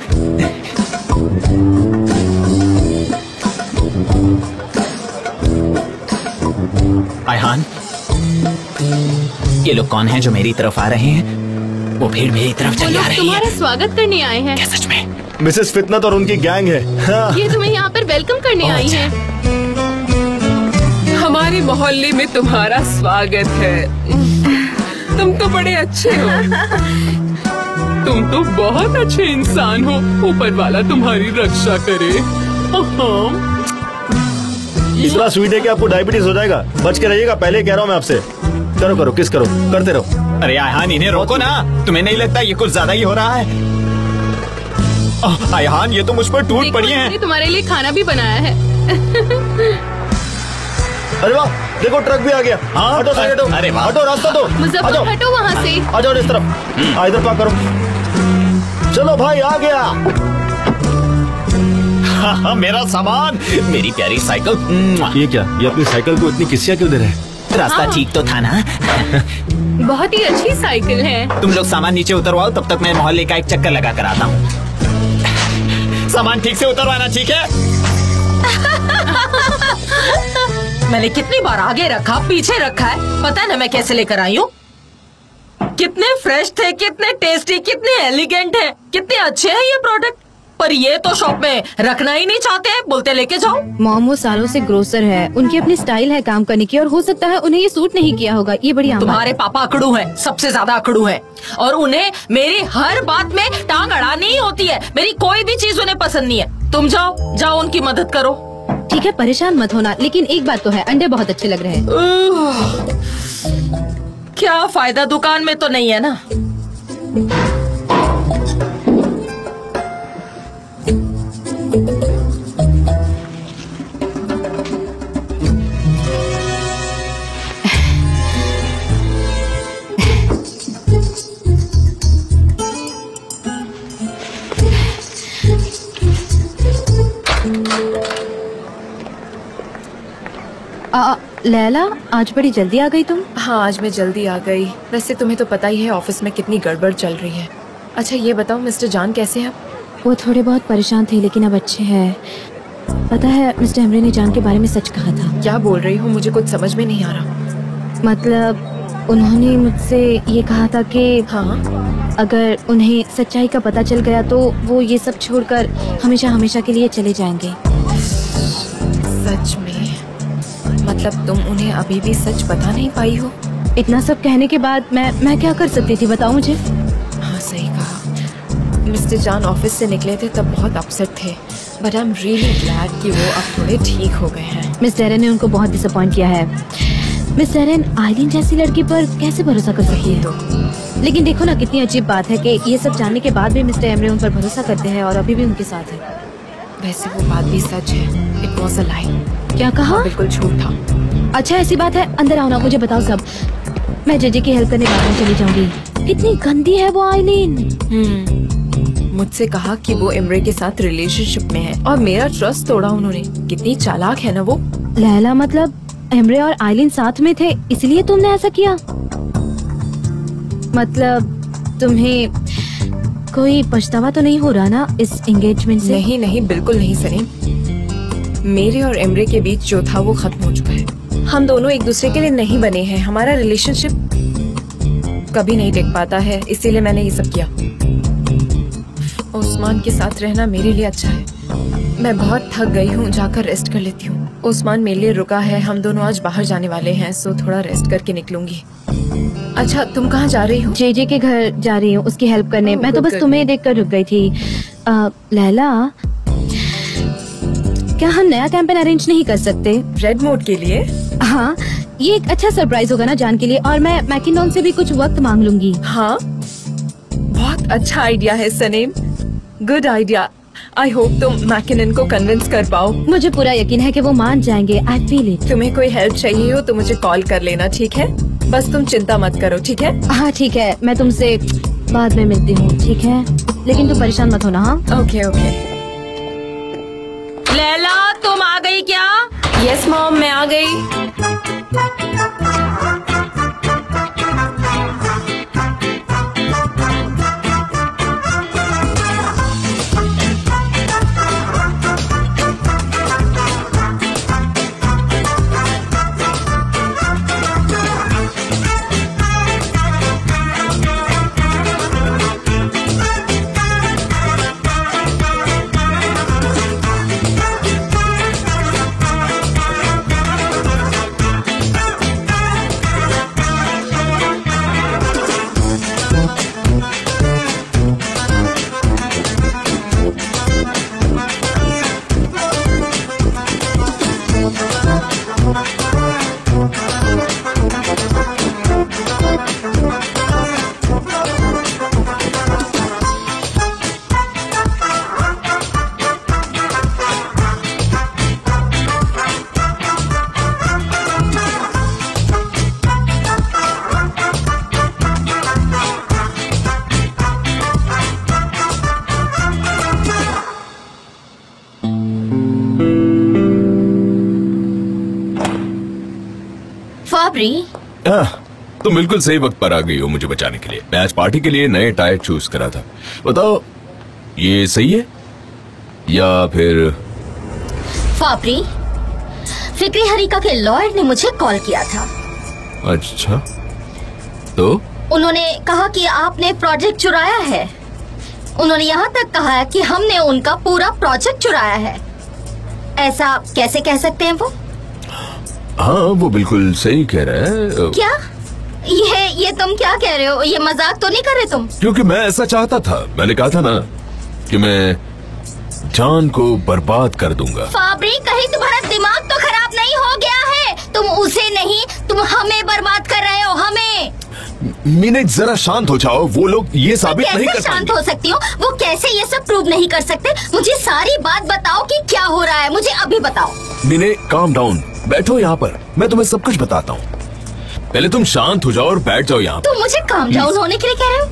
आयहान, ये लोग कौन हैं जो मेरी तरफ आ रहे हैं? वो भीड़ मेरी तरफ चली आ रही है। तुम्हारा स्वागत करने आए हैं। क्या सच में? मिसेस फितनत और उनकी गैंग है। हाँ। ये तुम्हें यहाँ पर वेलकम करने आई हैं। हमारे मोहल्ले में तुम्हारा स्वागत है। तुम तो बड़े अच्छे हो। तुम तो बहुत अच्छे इंसान हो। ऊपर वाला तुम्हारी रक्षा करे। इतना स्वीट है कि आपको डायबिटीज हो जाएगा। बच के रहिएगा, पहले ही कह रहा हूँ मैं आपसे। करो करो, किस करो, करते रहो। अरे आयहान, इन्हें रोको ना। तुम्हें नहीं लगता ये कुछ ज्यादा ही हो रहा है? आयहान, ये तो मुझ पर टूट पड़ी हैं। मैंने तुम्हारे लिए खाना भी बनाया है। अरे वाह, देखो ट्रक भी आ गया। हाँ, हटो साइड हटो। अरे वाह। हटो, रास्ता दो। मुजफ्फर, हटो वहाँ से। आ जाओ इस तरफ। इधर पार करो। चलो भाई, आ गया। हाँ, मेरा सामान, मेरी प्यारी साइकिल। ये क्या? ये अपनी साइकिल को इतनी किस्सियाँ क्यों दे रहे हैं? रास्ता ठीक तो था ना? बहुत ही अच्छी साइकिल है। तुम लोग सामान नीचे उतरवाओ, तब तक मैं मोहल्ले का एक चक्कर लगा कर आता हूँ। सामान ठीक से उतरवाना, ठीक है? मैंने कितनी बार आगे रखा, पीछे रखा है, पता है ना मैं कैसे लेकर आई हूँ। कितने फ्रेश थे, कितने टेस्टी, कितने एलिगेंट है, कितने अच्छे हैं ये प्रोडक्ट। पर ये तो शॉप में रखना ही नहीं चाहते, बोलते लेके जाओ। मॉम वो सालों से ग्रोसर है, उनकी अपनी स्टाइल है काम करने की, और हो सकता है उन्हें ये सूट नहीं किया होगा। ये बड़ी आम बात है। तुम्हारे पापा अकड़ू हैं, सबसे ज्यादा अकड़ू हैं, और उन्हें मेरी हर बात में टांग अड़ानी ही होती है। मेरी कोई भी चीज उन्हें पसंद नहीं है। तुम जाओ जाओ, उनकी मदद करो। ठीक है, परेशान मत होना। लेकिन एक बात तो है, अंडे बहुत अच्छे लग रहे हैं। क्या फायदा, दुकान में तो नहीं है ना। लैला, आज बड़ी जल्दी आ गई तुम। हाँ, आज मैं जल्दी आ गई। वैसे तुम्हें तो पता ही है ऑफिस में कितनी गड़बड़ चल रही है। अच्छा ये बताओ, मिस्टर जान कैसे हैं? वो थोड़े बहुत परेशान थे, लेकिन अब अच्छे हैं। पता है, मिस्टर एमरे ने जान के बारे में सच कहा था। क्या बोल रही हो? मुझे कुछ समझ में नहीं आ रहा। मतलब उन्होंने मुझसे ये कहा था कि हाँ, अगर उन्हें सच्चाई का पता चल गया तो वो ये सब छोड़कर हमेशा हमेशा के लिए चले जाएंगे। सच में? मतलब तुम उन्हें अभी भी सच बता नहीं पाई हो? इतना सब कहने के बाद मैं क्या कर सकती थी, बताओ मुझे। हाँ, सही कहा। मिस्टर जान ऑफिस से निकले थे तब बहुत अपसेट थे, but I am really glad कि वो अब थोड़े ठीक हो गए हैं। मिस डेरेन ने उनको बहुत डिसअपॉइंट किया है। मिस डेरेन आइलिन जैसी लड़की पर कैसे भरोसा कर सकती है? लेकिन देखो ना, कितनी अजीब बात है कि ये सब जानने के बाद भी मिस्टर एमरे उन पर भरोसा करते हैं और अभी भी उनके साथ है। वैसे वो बात भी सच है। इट वॉज अ लाई। क्या कहा? बिल्कुल झूठ था। अच्छा ऐसी बात है, अंदर आओ ना, मुझे बताओ सब। मैं जेजे की हेल्प करने बाद में चली जाऊंगी। कितनी गंदी है वो आइलिन। मुझसे कहा कि वो इमरे के साथ रिलेशनशिप में है और मेरा ट्रस्ट तोड़ा उन्होंने। कितनी चालाक है ना वो। लैला, मतलब इमरे और आइलिन साथ में थे, इसलिए तुमने ऐसा किया? मतलब तुम्हें कोई पछतावा तो नहीं हो रहा ना इस एंगेजमेंट से? नहीं नहीं, बिल्कुल नहीं सनीम। मेरे और इमरे के बीच जो था वो खत्म हो चुका है। हम दोनों एक दूसरे के लिए नहीं बने हैं। हमारा रिलेशनशिप कभी नहीं टिक पाता है, इसीलिए मैंने ये सब किया। उस्मान के साथ रहना मेरे लिए अच्छा है। मैं बहुत थक गई हूँ, जाकर रेस्ट कर लेती हूँ। उस्मान मेरे लिए रुका है, हम दोनों आज बाहर जाने वाले हैं, सो थोड़ा रेस्ट करके निकलूंगी। अच्छा, तुम कहाँ जा रही हो? जेजे के घर जा रही हूँ, उसकी हेल्प करने। मैं तो बस तुम्हें देखकर रुक गई थी। लैला, क्या हम नया कैंपेन अरेंज नहीं कर सकते? रेड मोड के लिए? हाँ, ये एक अच्छा सरप्राइज होगा ना जान के लिए, और मैं मैकिनॉन से भी कुछ वक्त मांग लूंगी। हाँ, बहुत अच्छा आइडिया है Saneem, good idea. I hope तुम मैकिनन को कन्विंस कर पाओ। मुझे पूरा यकीन है कि वो मान जाएंगे। I feel it. तुम्हें कोई हेल्प चाहिए हो तो मुझे कॉल कर लेना, ठीक है? बस तुम चिंता मत करो, ठीक है? हाँ ठीक है, मैं तुमसे बाद में मिलती हूँ, ठीक है? लेकिन तू परेशान मत होना। हाँ ओके ओके। लैला तुम आ गई क्या? यस मॉम, मैं आ गई। तुम बिल्कुल सही वक्त पर आ गई हो मुझे बचाने के लिए। मैं आज पार्टी के लिए नए टायर चूज करा था। बताओ ये सही है या फिर? फाबरी, फिक्री हरिका के लॉयर ने मुझे कॉल किया था। अच्छा, तो उन्होंने कहा कि आपने प्रोजेक्ट चुराया है। उन्होंने यहाँ तक कहा है कि हमने उनका पूरा प्रोजेक्ट चुराया है। ऐसा कैसे कह सकते हैं वो? हाँ, वो बिल्कुल सही कह रहा है। क्या ये तुम क्या कह रहे हो? ये मजाक तो नहीं कर रहे तुम? क्योंकि मैं ऐसा चाहता था। मैंने कहा था ना कि मैं जान को बर्बाद कर दूंगा। फाबरी, कहीं तुम्हारा दिमाग तो खराब नहीं हो गया है? तुम उसे नहीं, तुम हमें बर्बाद कर रहे हो, हमें। मीने जरा शांत हो जाओ। वो लोग ये साबित नहीं कर पाएंगे। शांत हो सकती हो? वो कैसे ये सब प्रूव नहीं कर सकते? मुझे सारी बात बताओ कि क्या हो रहा है, मुझे अभी बताओ। मीने काम डाउन, बैठो यहाँ पर, मैं तुम्हें सब कुछ बताता हूँ। पहले तुम शांत हो जाओ और बैठ जाओ यहाँ। तुम मुझे काम डाउन होने के लिए कह रहे हो?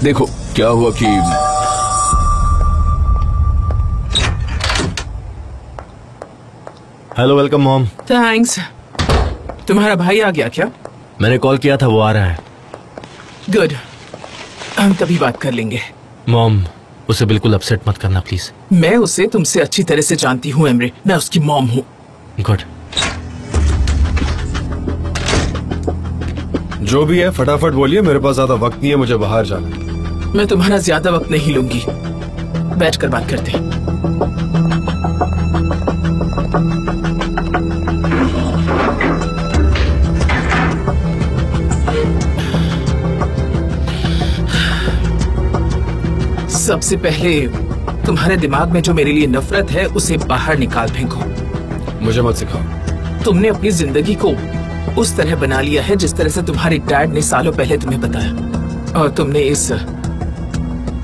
देखो क्या हुआ कि हेलो, वेलकम मॉम। थैंक्स। तुम्हारा भाई आ गया क्या? मैंने कॉल किया था, वो आ रहा है। गुड, हम तभी बात कर लेंगे। मॉम, उसे बिल्कुल अपसेट मत करना प्लीज। मैं उसे तुमसे अच्छी तरह से जानती हूँ एमरे, मैं उसकी मॉम हूँ। गुड। जो भी है फटाफट बोलिए, मेरे पास ज्यादा वक्त नहीं है, मुझे बाहर जाना है। मैं तुम्हारा ज्यादा वक्त नहीं लूंगी, बैठकर बात करते हैं। सबसे पहले तुम्हारे दिमाग में जो मेरे लिए नफरत है उसे बाहर निकाल फेंको। मुझे मत सिखाओ। तुमने अपनी जिंदगी को उस तरह बना लिया है जिस तरह से तुम्हारे डैड ने सालों पहले तुम्हें बताया, और तुमने इस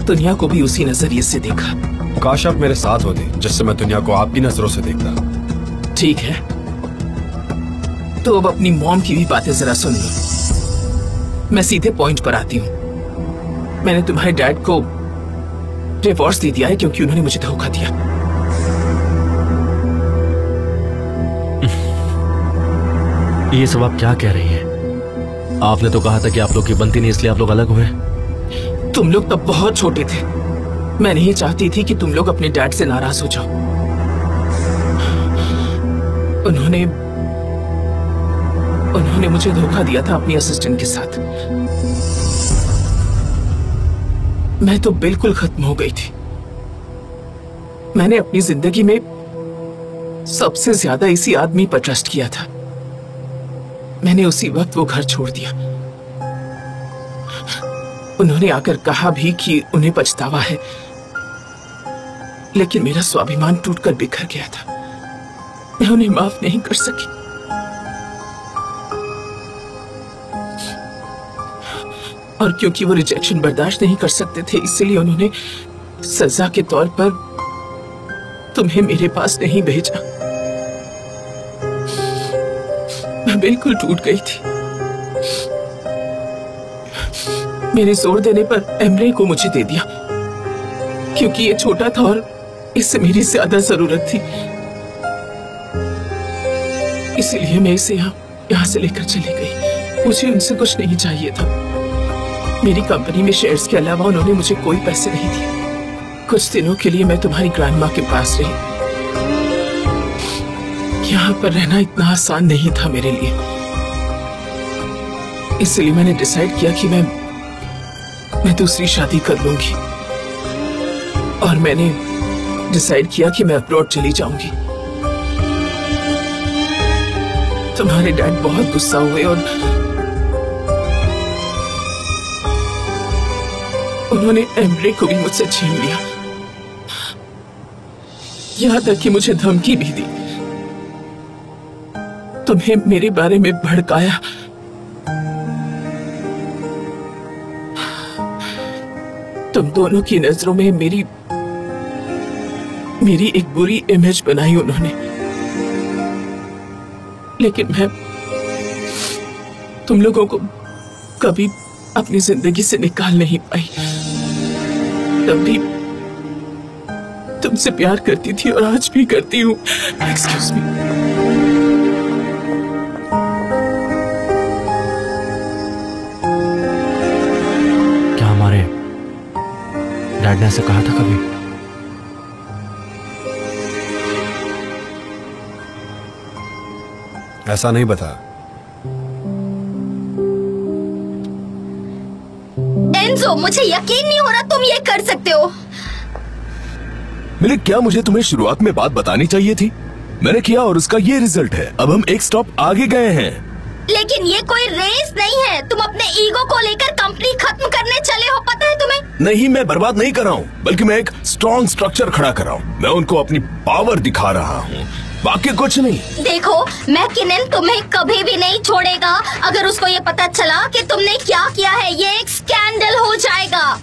दुनिया को भी उसी नजरिए से देखा। काश आप मेरे साथ होते जिससे मैं दुनिया को आपकी नजरों से देखता। ठीक है, तो अब अपनी मॉम की भी बातें जरा सुन लो। मैं सीधे पॉइंट पर आती हूँ। मैंने तुम्हारे डैड को डिवोर्स दे दिया है क्योंकि उन्होंने मुझे धोखा दिया। ये सब आप क्या कह रही हैं? आपने तो कहा था कि आप लोग की बनती नहीं, इसलिए आप लोग अलग हुए। तुम लोग तब बहुत छोटे थे। मैं नहीं चाहती थी कि तुम लोग अपने डैड से नाराज हो जाओ। उन्होंने मुझे धोखा दिया था अपनी असिस्टेंट के साथ। मैं तो बिल्कुल खत्म हो गई थी। मैंने अपनी जिंदगी में सबसे ज्यादा इसी आदमी पर ट्रस्ट किया था। मैंने उसी वक्त वो घर छोड़ दिया। उन्होंने आकर कहा भी कि उन्हें पछतावा है, लेकिन मेरा स्वाभिमान टूटकर बिखर गया था। मैं उन्हें माफ नहीं कर सकी। और क्योंकि वो रिजेक्शन बर्दाश्त नहीं कर सकते थे, इसलिए उन्होंने सजा के तौर पर तुम्हें मेरे पास नहीं भेजा। मैं बिल्कुल टूट गई थी। मेरे जोर देने पर एमरे को मुझे दे दिया, क्योंकि ये छोटा था और इससे मेरी ज्यादा जरूरत थी। इसीलिए मैं इसे यहाँ से लेकर चली गई। मुझे उनसे कुछ नहीं चाहिए था। मेरी कंपनी में शेयर्स के अलावा उन्होंने मुझे कोई पैसे नहीं दिए। कुछ दिनों के लिए मैं तुम्हारी ग्रैंडमा के पास रही। यहाँ पर रहना इतना आसान नहीं था मेरे लिए, इसलिए मैंने डिसाइड किया कि मैं दूसरी शादी कर लूंगी। और मैंने डिसाइड किया कि मैं अब्रॉड चली जाऊंगी। तुम्हारे डैड बहुत गुस्सा हुए और उन्होंने एमरे को भी मुझसे छीन लिया, यहाँ तक कि मुझे धमकी भी दी। तुम्हें मेरे बारे में भड़काया। तुम दोनों की नजरों में मेरी एक बुरी इमेज बनाई उन्होंने, लेकिन मैं तुम लोगों को कभी अपनी जिंदगी से निकाल नहीं पाई। तब भी तुमसे प्यार करती थी और आज भी करती हूँ। Excuse me. क्या हमारे डैड ने ऐसे कहा था कभी? ऐसा नहीं बता। एंजो, मुझे यकीन नहीं हो रहा तुम ये कर सकते हो। मिलिक, क्या मुझे तुम्हें शुरुआत में बात बतानी चाहिए थी? मैंने किया और उसका ये रिजल्ट है। अब हम एक स्टॉप आगे गए हैं। लेकिन ये कोई रेस नहीं है। तुम अपने ईगो को लेकर कंपनी खत्म करने चले हो, पता है तुम्हें? नहीं, मैं बर्बाद नहीं कर रहा हूँ, बल्कि मैं एक स्ट्रॉन्ग स्ट्रक्चर खड़ा कर रहा हूँ। मैं उनको अपनी पावर दिखा रहा हूँ, बाकी कुछ नहीं। देखो, मैकिनन तुम्हें कभी भी नहीं छोड़ेगा। अगर उसको ये पता चला कि तुमने क्या किया है, ये एक स्कैंडल हो जाएगा।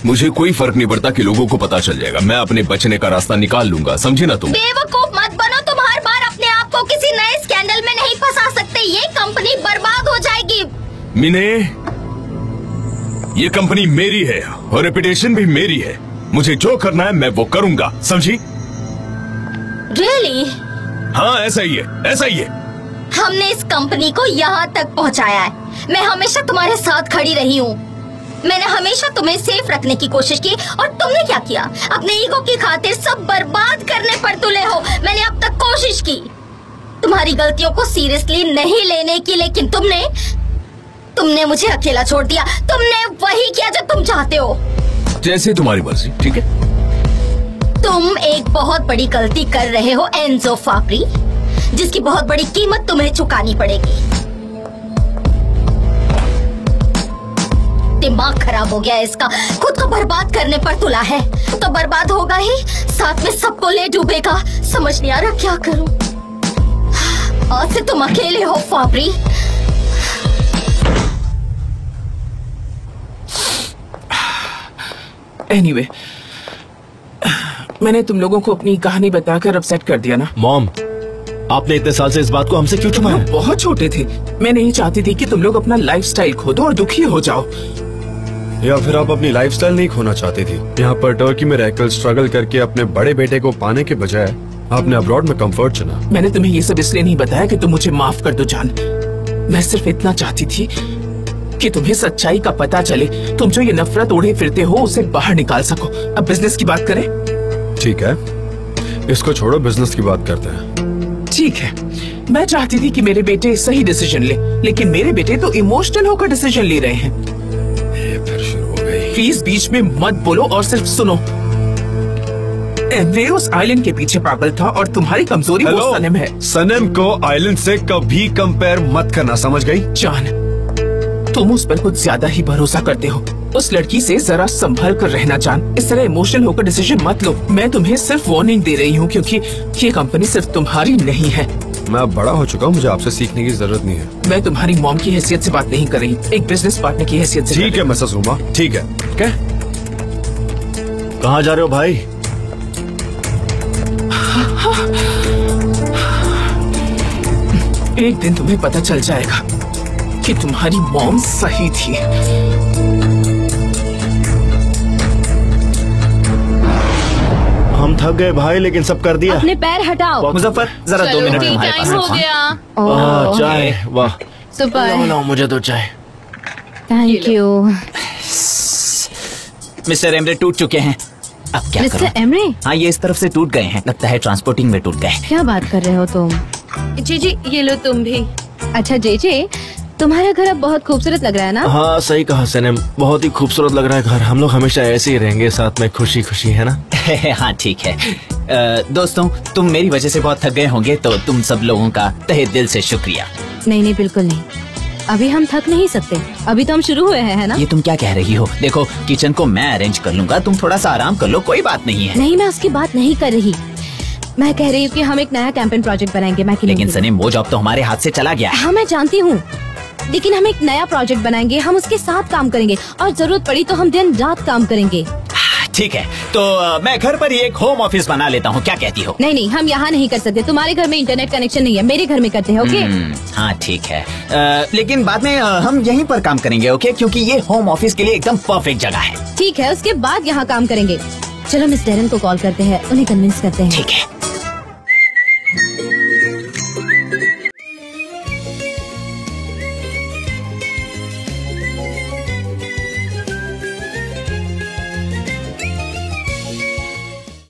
मुझे कोई फर्क नहीं पड़ता कि लोगों को पता चल जाएगा। मैं अपने बचने का रास्ता निकाल लूंगा, समझी ना तुम? बेवकूफ मत बनो। तुम हर बार अपने आप को किसी नए स्कैंडल में नहीं फंसा सकते। ये कंपनी बर्बाद हो जाएगी। मिने, ये कंपनी मेरी है और रेपुटेशन भी मेरी है। मुझे जो करना है मैं वो करूंगा, समझी? रियली? हाँ, ऐसा ही है, ऐसा ही है। हमने इस कंपनी को यहाँ तक पहुँचाया है। मैं हमेशा तुम्हारे साथ खड़ी रही हूँ। मैंने हमेशा तुम्हें सेफ रखने की कोशिश की, और तुमने क्या किया? अपने ईगो की खातिर सब बर्बाद करने पर तुले हो। मैंने अब तक कोशिश की तुम्हारी गलतियों को सीरियसली नहीं लेने की, लेकिन तुमने मुझे अकेला छोड़ दिया। तुमने वही किया जो तुम चाहते हो। जैसे तुम्हारी मर्जी, ठीक है? तुम एक बहुत बड़ी गलती कर रहे हो एंजो फापरी, जिसकी बहुत बड़ी कीमत तुम्हें चुकानी पड़ेगी। दिमाग खराब हो गया इसका, खुद को बर्बाद करने पर तुला है तो बर्बाद होगा ही, साथ में सबको ले डूबेगा। समझ नहीं आ रहा क्या करूं। आज से तुम अकेले हो फापरी। एनीवे, मैंने तुम लोगों को अपनी कहानी बताकर अपसेट कर दिया ना? मॉम, आपने इतने साल से इस बात को हमसे क्यों छुपाया? बहुत छोटे थे। मैं नहीं चाहती थी कि तुम लोग अपना लाइफस्टाइल खो दो और दुखी हो जाओ। या फिर आप अपनी लाइफस्टाइल नहीं खोना चाहती थी? यहाँ पर टर्की में रहकर स्ट्रगल करके अपने बड़े बेटे को पाने के बजाय आपने अब्रॉड में कंफर्ट चुना। मैंने तुम्हें ये सब इसलिए नहीं बताया कि तुम मुझे माफ कर दो जान। मैं सिर्फ इतना चाहती थी कि तुम्हें सच्चाई का पता चले। तुम जो ये नफरत ओढ़े फिरते हो उसे बाहर निकाल सको। अब बिजनेस की बात करें? ठीक है, इसको छोड़ो, बिजनेस की बात करते हैं। ठीक है। मैं चाहती थी कि मेरे बेटे सही डिसीजन ले, लेकिन मेरे बेटे तो इमोशनल होकर डिसीजन ले रहे हैं। फिर शुरू हो गई। प्लीज बीच में मत बोलो और सिर्फ सुनो। एमरे उस आइलैंड के पीछे पागल था और तुम्हारी कमजोरी वो सनम है। सनम को आइलैंड से कभी कंपेयर मत करना, समझ गई? जान, तुम उस पर कुछ ज्यादा ही भरोसा करते हो। उस लड़की से जरा संभल कर रहना जान। इस तरह इमोशनल होकर डिसीजन मत लो। मैं तुम्हें सिर्फ वार्निंग दे रही हूँ, क्योंकि ये कंपनी सिर्फ तुम्हारी नहीं है। मैं अब बड़ा हो चुका हूँ, मुझे आपसे सीखने की जरूरत नहीं है। मैं तुम्हारी मॉम की हैसियत से बात नहीं कर रही, एक बिजनेस पार्टनर की हैसियत से। ठीक है मिसेस रूमा, ठीक है। क्या? कहाँ जा रहे हो भाई? एक दिन तुम्हें पता चल जाएगा कि तुम्हारी मॉम सही थी। हम थक गए भाई, लेकिन सब कर दिया। अपने पैर हटाओ। मुजफ्फर जरा 2 मिनट तुम्हारे पास टाइम हो है। गया। चाय, वाह। सुपर। लाओ मुझे तो चाय। Thank you. मिस्टर एमरे टूट चुके हैं, अब क्या करूं? Mister Emre? हाँ, ये इस तरफ से टूट गए हैं, लगता है ट्रांसपोर्टिंग में टूट गए। क्या बात कर रहे हो तुम? जी जी, ये लो तुम भी। अच्छा जेजे, तुम्हारा घर अब बहुत खूबसूरत लग रहा है ना? हाँ सही कहा सनम, बहुत ही खूबसूरत लग रहा है घर। हम लोग हमेशा ऐसे ही रहेंगे साथ में, खुशी खुशी, है ना? हाँ ठीक है। दोस्तों, तुम मेरी वजह से बहुत थक गए होंगे, तो तुम सब लोगों का तहे दिल से शुक्रिया। नहीं नहीं, बिल्कुल नहीं। अभी हम थक नहीं सकते, अभी तो हम शुरू हुए हैं, है ना? ये तुम क्या कह रही हो? देखो, किचन को मैं अरेंज कर लूंगा, तुम थोड़ा सा आराम कर लो, कोई बात नहीं है। नहीं, मैं उसकी बात नहीं कर रही। मैं कह रही हूँ कि हम एक नया कैंपेन प्रोजेक्ट बनाएंगे। लेकिन सनीम, वो जॉब तो हमारे हाथ से चला गया है। हाँ मैं जानती हूँ, लेकिन हम एक नया प्रोजेक्ट बनाएंगे, हम उसके साथ काम करेंगे और जरूरत पड़ी तो हम दिन रात काम करेंगे। ठीक है, तो मैं घर पर ही एक होम ऑफिस बना लेता हूँ, क्या कहती हो? नहीं नहीं, हम यहाँ नहीं कर सकते। तुम्हारे घर में इंटरनेट कनेक्शन नहीं है, मेरे घर में करते हैं। ओके? हाँ ठीक है, लेकिन बाद में हम यहीं पर काम करेंगे, ओके? क्योंकि ये होम ऑफिस के लिए एकदम परफेक्ट जगह है। ठीक है, उसके बाद यहाँ काम करेंगे। चलो मिस डेरन को कॉल करते हैं, उन्हें कन्विंस करते हैं। ठीक है।